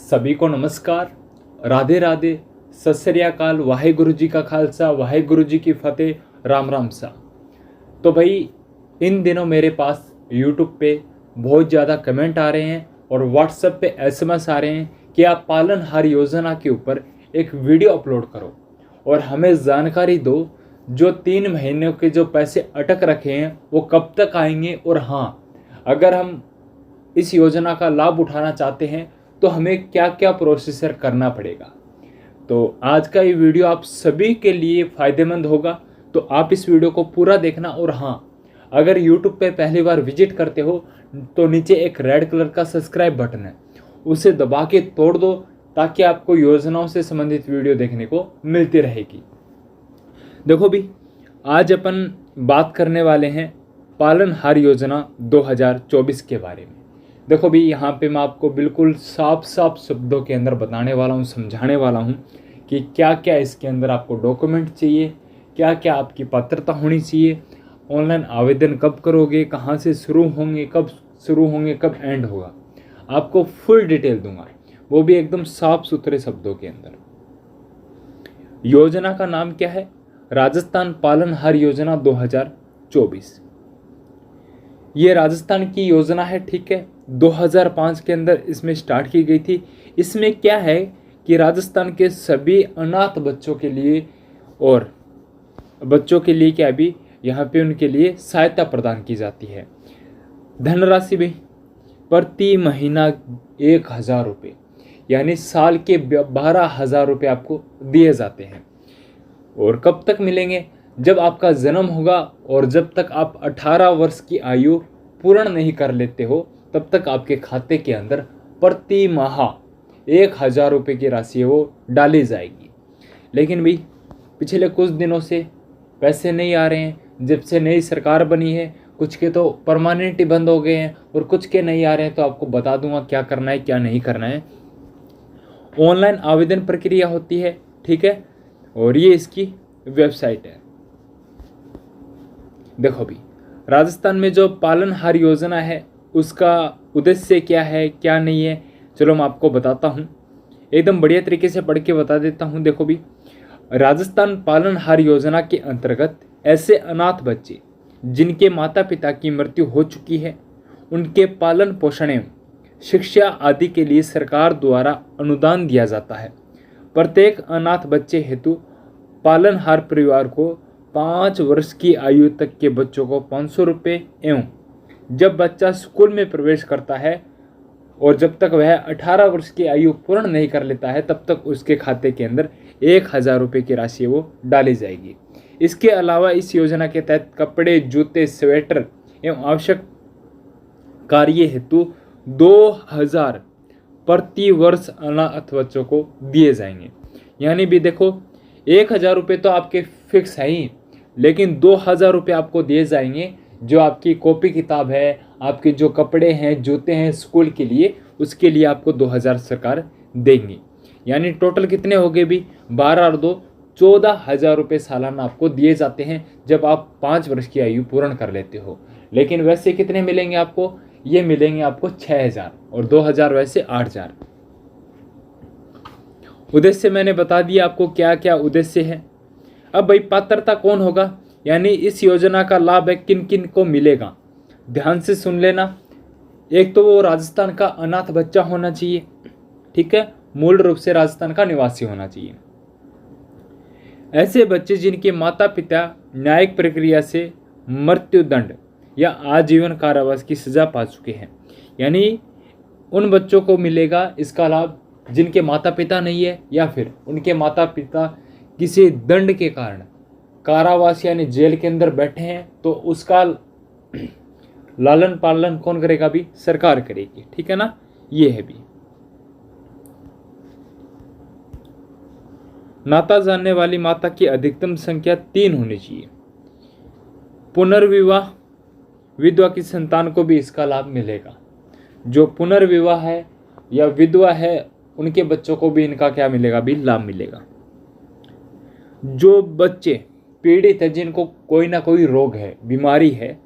सभी को नमस्कार, राधे राधे, सत श्री अकाल, वाहेगुरु जी का खालसा, वाहेगुरु जी की फतेह, राम राम सा। तो भाई इन दिनों मेरे पास यूट्यूब पे बहुत ज़्यादा कमेंट आ रहे हैं और व्हाट्सएप पे एसएमएस आ रहे हैं कि आप पालनहार योजना के ऊपर एक वीडियो अपलोड करो और हमें जानकारी दो जो 3 महीनों के जो पैसे अटक रखे हैं वो कब तक आएंगे, और हाँ, अगर हम इस योजना का लाभ उठाना चाहते हैं तो हमें क्या क्या प्रोसीजर करना पड़ेगा। तो आज का ये वीडियो आप सभी के लिए फ़ायदेमंद होगा, तो आप इस वीडियो को पूरा देखना। और हाँ, अगर YouTube पे पहली बार विजिट करते हो तो नीचे एक रेड कलर का सब्सक्राइब बटन है, उसे दबा के तोड़ दो ताकि आपको योजनाओं से संबंधित वीडियो देखने को मिलती रहेगी। देखो भी, आज अपन बात करने वाले हैं पालनहार योजना 2024 के बारे में। देखो भी, यहाँ पे मैं आपको बिल्कुल साफ साफ शब्दों के अंदर बताने वाला हूँ, समझाने वाला हूँ कि क्या क्या इसके अंदर आपको डॉक्यूमेंट चाहिए, क्या क्या आपकी पात्रता होनी चाहिए, ऑनलाइन आवेदन कब करोगे, कहाँ से शुरू होंगे, कब एंड होगा, आपको फुल डिटेल दूंगा, वो भी एकदम साफ सुथरे शब्दों के अंदर। योजना का नाम क्या है? राजस्थान पालनहार योजना 2024। ये राजस्थान की योजना है, ठीक है। 2005 के अंदर इसमें स्टार्ट की गई थी। इसमें क्या है कि राजस्थान के सभी अनाथ बच्चों के लिए और बच्चों के लिए क्या भी यहाँ पे उनके लिए सहायता प्रदान की जाती है। धनराशि भी प्रति महीना 1000 रुपये, यानी साल के 12,000 रुपये आपको दिए जाते हैं। और कब तक मिलेंगे? जब आपका जन्म होगा और जब तक आप 18 वर्ष की आयु पूर्ण नहीं कर लेते हो तब तक आपके खाते के अंदर प्रति माह 1000 रुपये की राशि वो डाली जाएगी। लेकिन भाई पिछले कुछ दिनों से पैसे नहीं आ रहे हैं। जब से नई सरकार बनी है, कुछ के तो परमानेंट ही बंद हो गए हैं और कुछ के नहीं आ रहे हैं। तो आपको बता दूंगा क्या करना है क्या नहीं करना है। ऑनलाइन आवेदन प्रक्रिया होती है, ठीक है, और ये इसकी वेबसाइट है। देखो भी, राजस्थान में जो पालनहार योजना है उसका उद्देश्य क्या है क्या नहीं है, चलो मैं आपको बताता हूँ, एकदम बढ़िया तरीके से पढ़ के बता देता हूँ। देखो भी, राजस्थान पालनहार योजना के अंतर्गत ऐसे अनाथ बच्चे जिनके माता पिता की मृत्यु हो चुकी है, उनके पालन पोषण एवं शिक्षा आदि के लिए सरकार द्वारा अनुदान दिया जाता है। प्रत्येक अनाथ बच्चे हेतु पालनहार परिवार को 5 वर्ष की आयु तक के बच्चों को 500 रुपये एवं जब बच्चा स्कूल में प्रवेश करता है और जब तक वह 18 वर्ष की आयु पूर्ण नहीं कर लेता है तब तक उसके खाते के अंदर 1000 रुपये की राशि वो डाली जाएगी। इसके अलावा इस योजना के तहत कपड़े, जूते, स्वेटर एवं आवश्यक कार्य हेतु 2000 प्रति वर्ष अनाथ बच्चों को दिए जाएंगे। यानी भी देखो, 1000 रुपये तो आपके फिक्स है ही, लेकिन 2000 रुपये आपको दिए जाएंगे जो आपकी कॉपी किताब है, आपके जो कपड़े हैं, जूते हैं स्कूल के लिए, उसके लिए आपको 2000 सरकार देंगी। यानी टोटल कितने हो गए भी? 12 और 2 14,000 रुपये सालाना आपको दिए जाते हैं जब आप 5 वर्ष की आयु पूर्ण कर लेते हो। लेकिन वैसे कितने मिलेंगे आपको? ये मिलेंगे आपको 6000 और 2000 वैसे 8000। उद्देश्य मैंने बता दिया आपको क्या क्या उद्देश्य है। अब भाई पात्रता कौन होगा, यानी इस योजना का लाभ है किन किन को मिलेगा, ध्यान से सुन लेना। एक तो वो राजस्थान का अनाथ बच्चा होना चाहिए, ठीक है, मूल रूप से राजस्थान का निवासी होना चाहिए। ऐसे बच्चे जिनके माता पिता न्यायिक प्रक्रिया से मृत्युदंड या आजीवन कारावास की सजा पा चुके हैं, यानी उन बच्चों को मिलेगा इसका लाभ जिनके माता पिता नहीं है या फिर उनके माता पिता किसी दंड के कारण कारावास यानी जेल के अंदर बैठे हैं, तो उसका लालन पालन कौन करेगा भी? सरकार करेगी, ठीक है ना। ये है भी। नाता जानने वाली माता की अधिकतम संख्या 3 होनी चाहिए। पुनर्विवाह विधवा की संतान को भी इसका लाभ मिलेगा। जो पुनर्विवाह है या विधवा है उनके बच्चों को भी इनका क्या मिलेगा भी? लाभ मिलेगा। जो बच्चे पीड़ित है, जिनको कोई ना कोई रोग है, बीमारी है,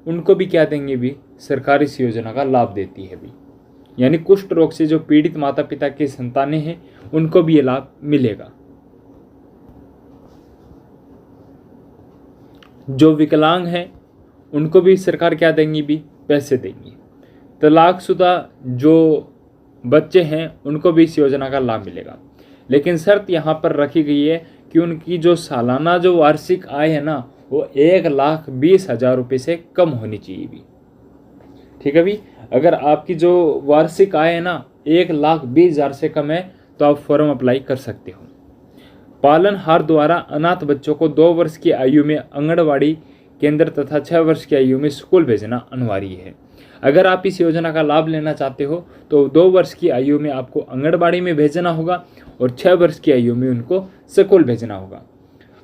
उनको भी क्या देंगे भी? सरकार इस योजना का लाभ देती है भी। यानी कुष्ठ रोग से जो पीड़ित माता पिता की संतानें हैं उनको भी ये लाभ मिलेगा। जो विकलांग हैं उनको भी सरकार क्या देंगी, भी पैसे देंगी। तलाकशुदा जो बच्चे हैं उनको भी इस योजना का लाभ मिलेगा, लेकिन शर्त यहाँ पर रखी गई है कि उनकी जो सालाना जो वार्षिक आय है ना वो 1,20,000 रुपये से कम होनी चाहिए भी। ठीक है भी, अगर आपकी जो वार्षिक आय है ना 1,20,000 से कम है तो आप फॉर्म अप्लाई कर सकते हो। पालनहार द्वारा अनाथ बच्चों को 2 वर्ष की आयु में आंगनवाड़ी केंद्र तथा 6 वर्ष की आयु में स्कूल भेजना अनिवार्य है। अगर आप इस योजना का लाभ लेना चाहते हो तो 2 वर्ष की आयु में आपको आंगनबाड़ी में भेजना होगा और 6 वर्ष की आयु में उनको स्कूल भेजना होगा।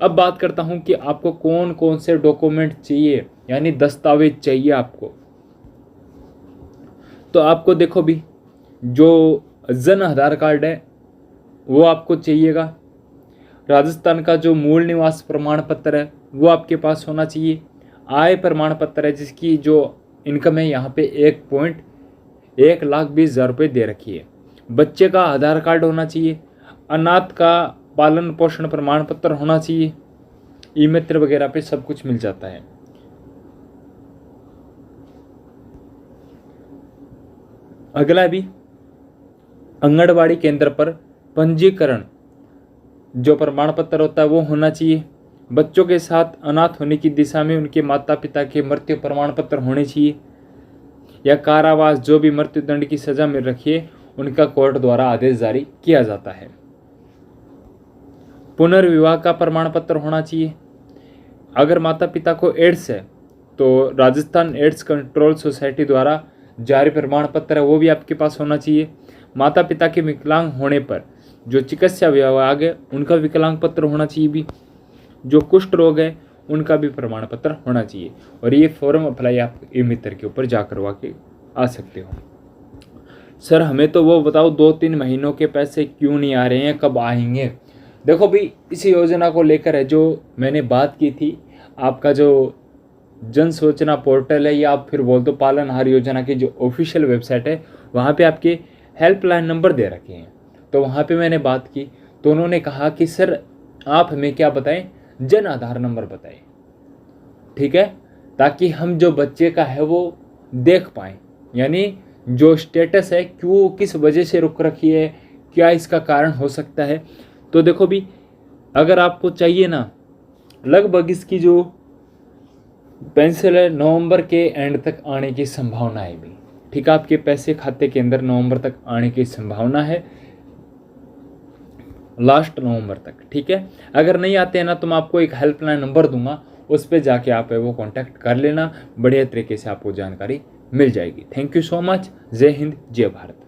अब बात करता हूं कि आपको कौन कौन से डॉक्यूमेंट चाहिए, यानी दस्तावेज चाहिए आपको। तो आपको देखो भी, जो जन आधार कार्ड है वो आपको चाहिएगा। राजस्थान का जो मूल निवास प्रमाण पत्र है वो आपके पास होना चाहिए। आय प्रमाण पत्र है जिसकी जो इनकम है यहाँ पे 1,20,000 रुपये दे रखी है। बच्चे का आधार कार्ड होना चाहिए। अनाथ का पालन पोषण प्रमाण पत्र होना चाहिए। ई मित्र वगैरह पे सब कुछ मिल जाता है। अगला भी आंगनबाड़ी केंद्र पर पंजीकरण जो प्रमाण पत्र होता है वो होना चाहिए। बच्चों के साथ अनाथ होने की दिशा में उनके माता पिता के मृत्यु प्रमाण पत्र होने चाहिए, या कारावास जो भी मृत्यु दंड की सजा मिल रखी है उनका कोर्ट द्वारा आदेश जारी किया जाता है। पुनर्विवाह का प्रमाण पत्र होना चाहिए। अगर माता पिता को एड्स है तो राजस्थान एड्स कंट्रोल सोसाइटी द्वारा जारी प्रमाण पत्र है वो भी आपके पास होना चाहिए। माता पिता के विकलांग होने पर जो चिकित्सा विभाग है उनका विकलांग पत्र होना चाहिए भी। जो कुष्ठ रोग है उनका भी प्रमाण पत्र होना चाहिए। और ये फॉर्म अप्लाई आप ई मित्र के ऊपर जा करवा के आ सकते हो। सर हमें तो वो बताओ 2-3 महीनों के पैसे क्यों नहीं आ रहे हैं, कब आएंगे? देखो भी, इस योजना को लेकर है जो मैंने बात की थी, आपका जो जन सूचना पोर्टल है या आप फिर बोल दो पालनहार योजना की जो ऑफिशियल वेबसाइट है वहाँ पे आपके हेल्पलाइन नंबर दे रखे हैं। तो वहाँ पे मैंने बात की तो उन्होंने कहा कि सर आप हमें क्या बताएं, जन आधार नंबर बताएं, ठीक है, ताकि हम जो बच्चे का है वो देख पाएं, यानी जो स्टेटस है क्यों किस वजह से रुक रखी है, क्या इसका कारण हो सकता है। तो देखो भी, अगर आपको चाहिए ना, लगभग इसकी जो पेंसिल है नवंबर के एंड तक आने की संभावना है भी। ठीक है, आपके पैसे खाते के अंदर नवंबर तक आने की संभावना है, लास्ट नवंबर तक। ठीक है, अगर नहीं आते हैं ना तो मैं आपको एक हेल्पलाइन नंबर दूंगा, उस पर जाके आप वो कांटेक्ट कर लेना, बढ़िया तरीके से आपको जानकारी मिल जाएगी। Thank you so much. जय हिंद, जय भारत।